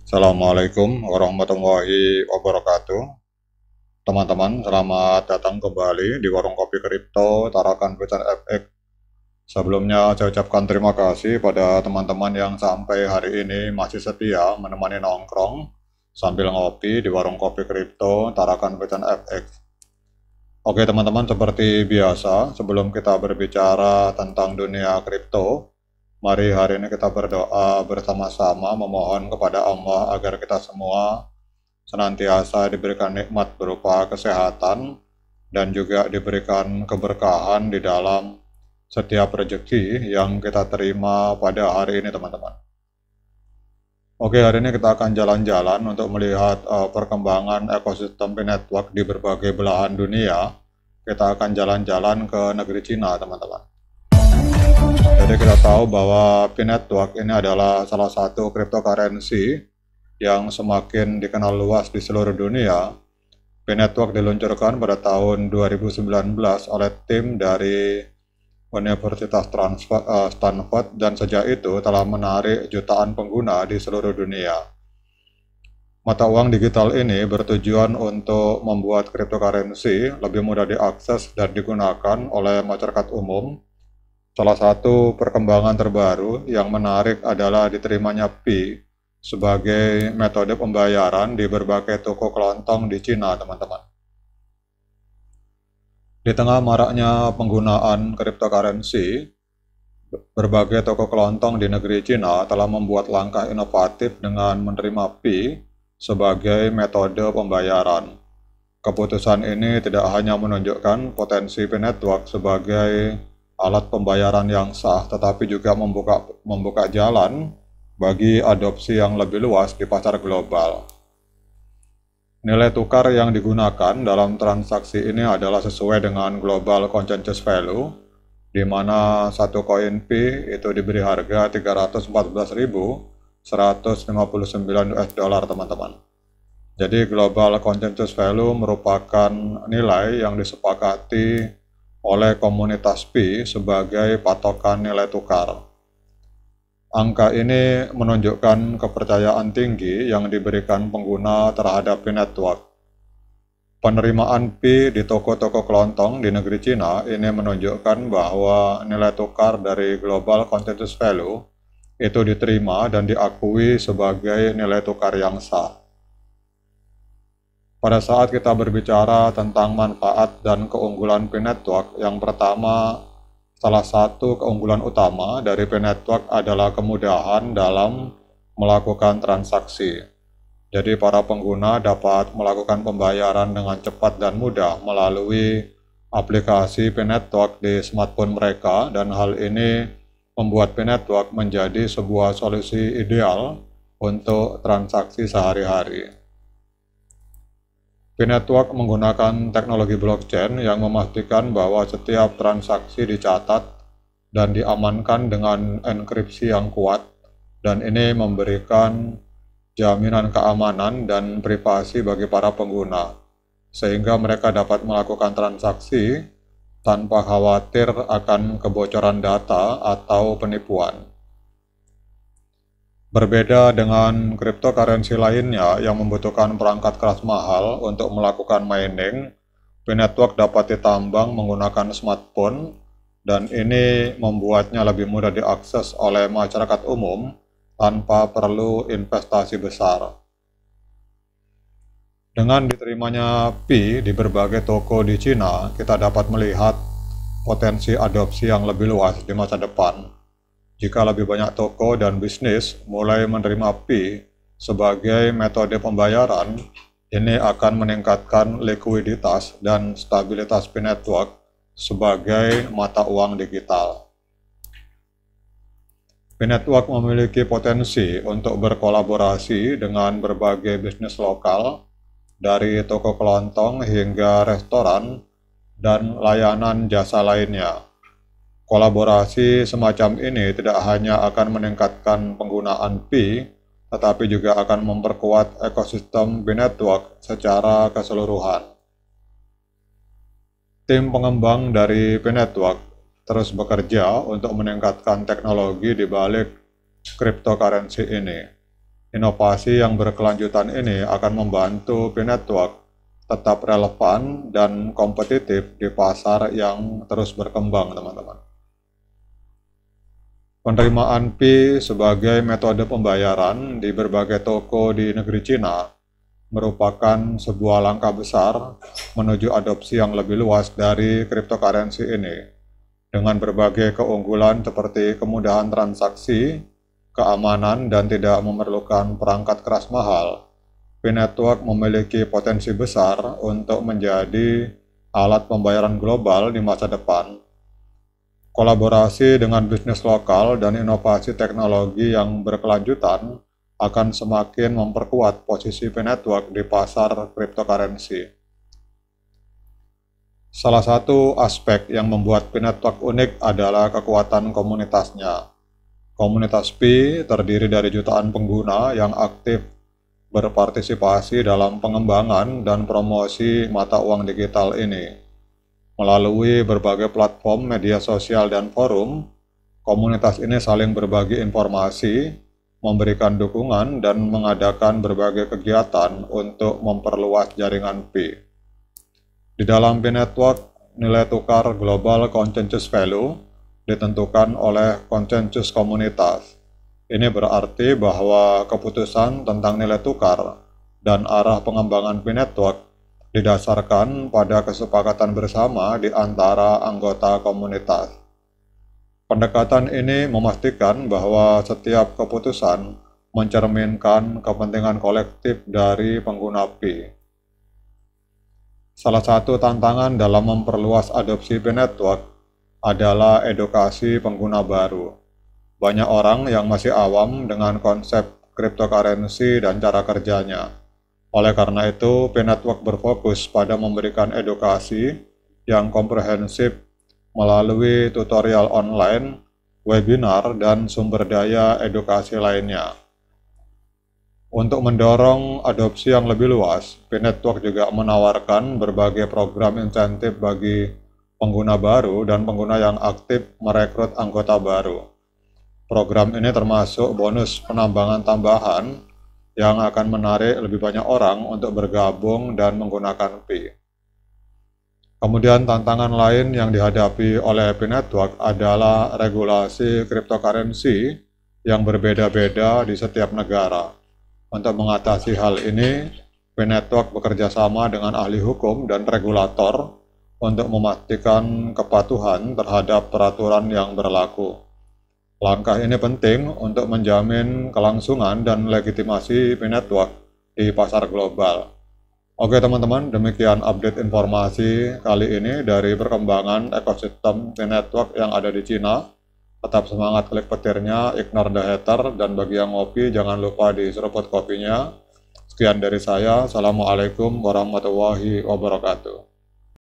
Assalamualaikum warahmatullahi wabarakatuh. Teman-teman, selamat datang kembali di Warung Kopi Kripto Tarakan Pecan FX. Sebelumnya saya ucapkan terima kasih pada teman-teman yang sampai hari ini masih setia menemani nongkrong sambil ngopi di Warung Kopi Kripto Tarakan Pecan FX. Oke teman-teman, seperti biasa, sebelum kita berbicara tentang dunia kripto, mari hari ini kita berdoa bersama-sama memohon kepada Allah agar kita semua senantiasa diberikan nikmat berupa kesehatan dan juga diberikan keberkahan di dalam setiap rezeki yang kita terima pada hari ini teman-teman. Oke, hari ini kita akan jalan-jalan untuk melihat perkembangan ekosistem P-Network di berbagai belahan dunia. Kita akan jalan-jalan ke negeri Cina teman-teman. Jadi kita tahu bahwa P-Network ini adalah salah satu cryptocurrency yang semakin dikenal luas di seluruh dunia. P-Network diluncurkan pada tahun 2019 oleh tim dari Universitas Stanford dan sejak itu telah menarik jutaan pengguna di seluruh dunia. Mata uang digital ini bertujuan untuk membuat cryptocurrency lebih mudah diakses dan digunakan oleh masyarakat umum. Salah satu perkembangan terbaru yang menarik adalah diterimanya Pi sebagai metode pembayaran di berbagai toko kelontong di Cina, teman-teman. Di tengah maraknya penggunaan cryptocurrency, berbagai toko kelontong di negeri Cina telah membuat langkah inovatif dengan menerima Pi sebagai metode pembayaran. Keputusan ini tidak hanya menunjukkan potensi P-Network sebagai alat pembayaran yang sah, tetapi juga membuka jalan bagi adopsi yang lebih luas di pasar global. Nilai tukar yang digunakan dalam transaksi ini adalah sesuai dengan Global Consensus Value, di mana satu koin P itu diberi harga 314.159 US dollar, teman-teman. Jadi Global Consensus Value merupakan nilai yang disepakati oleh komunitas Pi sebagai patokan nilai tukar. Angka ini menunjukkan kepercayaan tinggi yang diberikan pengguna terhadap P-Network. Penerimaan Pi di toko-toko kelontong di negeri Cina ini menunjukkan bahwa nilai tukar dari Global Consensus Value itu diterima dan diakui sebagai nilai tukar yang sah. Pada saat kita berbicara tentang manfaat dan keunggulan P-Network, yang pertama, salah satu keunggulan utama dari P-Network adalah kemudahan dalam melakukan transaksi. Jadi para pengguna dapat melakukan pembayaran dengan cepat dan mudah melalui aplikasi P-Network di smartphone mereka, dan hal ini membuat P-Network menjadi sebuah solusi ideal untuk transaksi sehari-hari. P-Network menggunakan teknologi blockchain yang memastikan bahwa setiap transaksi dicatat dan diamankan dengan enkripsi yang kuat, dan ini memberikan jaminan keamanan dan privasi bagi para pengguna, sehingga mereka dapat melakukan transaksi tanpa khawatir akan kebocoran data atau penipuan. Berbeda dengan cryptocurrency lainnya yang membutuhkan perangkat keras mahal untuk melakukan mining, P-Network dapat ditambang menggunakan smartphone, dan ini membuatnya lebih mudah diakses oleh masyarakat umum tanpa perlu investasi besar. Dengan diterimanya Pi di berbagai toko di Cina, kita dapat melihat potensi adopsi yang lebih luas di masa depan. Jika lebih banyak toko dan bisnis mulai menerima Pi sebagai metode pembayaran, ini akan meningkatkan likuiditas dan stabilitas P-Network sebagai mata uang digital. P-Network memiliki potensi untuk berkolaborasi dengan berbagai bisnis lokal, dari toko kelontong hingga restoran dan layanan jasa lainnya. Kolaborasi semacam ini tidak hanya akan meningkatkan penggunaan Pi, tetapi juga akan memperkuat ekosistem P-Network secara keseluruhan. Tim pengembang dari P-Network terus bekerja untuk meningkatkan teknologi di balik cryptocurrency ini. Inovasi yang berkelanjutan ini akan membantu P-Network tetap relevan dan kompetitif di pasar yang terus berkembang, teman-teman. Penerimaan Pi sebagai metode pembayaran di berbagai toko di negeri Cina merupakan sebuah langkah besar menuju adopsi yang lebih luas dari cryptocurrency ini, dengan berbagai keunggulan seperti kemudahan transaksi, keamanan, dan tidak memerlukan perangkat keras mahal. P-Network memiliki potensi besar untuk menjadi alat pembayaran global di masa depan. Kolaborasi dengan bisnis lokal dan inovasi teknologi yang berkelanjutan akan semakin memperkuat posisi P-Network di pasar cryptocurrency. Salah satu aspek yang membuat P-Network unik adalah kekuatan komunitasnya. Komunitas Pi terdiri dari jutaan pengguna yang aktif berpartisipasi dalam pengembangan dan promosi mata uang digital ini. Melalui berbagai platform media sosial dan forum, komunitas ini saling berbagi informasi, memberikan dukungan, dan mengadakan berbagai kegiatan untuk memperluas jaringan Pi. Di dalam P-Network, nilai tukar global consensus value ditentukan oleh konsensus komunitas. Ini berarti bahwa keputusan tentang nilai tukar dan arah pengembangan P-Network didasarkan pada kesepakatan bersama di antara anggota komunitas. Pendekatan ini memastikan bahwa setiap keputusan mencerminkan kepentingan kolektif dari pengguna Pi. Salah satu tantangan dalam memperluas adopsi P-Network adalah edukasi pengguna baru. Banyak orang yang masih awam dengan konsep cryptocurrency dan cara kerjanya. Oleh karena itu, P-Network berfokus pada memberikan edukasi yang komprehensif melalui tutorial online, webinar, dan sumber daya edukasi lainnya. Untuk mendorong adopsi yang lebih luas, P-Network juga menawarkan berbagai program insentif bagi pengguna baru dan pengguna yang aktif merekrut anggota baru. Program ini termasuk bonus penambangan tambahan yang akan menarik lebih banyak orang untuk bergabung dan menggunakan Pi. Kemudian tantangan lain yang dihadapi oleh P-Network adalah regulasi cryptocurrency yang berbeda-beda di setiap negara. Untuk mengatasi hal ini, P-Network bekerja sama dengan ahli hukum dan regulator untuk memastikan kepatuhan terhadap peraturan yang berlaku. Langkah ini penting untuk menjamin kelangsungan dan legitimasi P-Network di pasar global. Oke teman-teman, demikian update informasi kali ini dari perkembangan ekosistem P-Network yang ada di Cina. Tetap semangat klik petirnya, ignore the hater, dan bagi yang ngopi jangan lupa diseruput kopinya. Sekian dari saya, Assalamualaikum warahmatullahi wabarakatuh.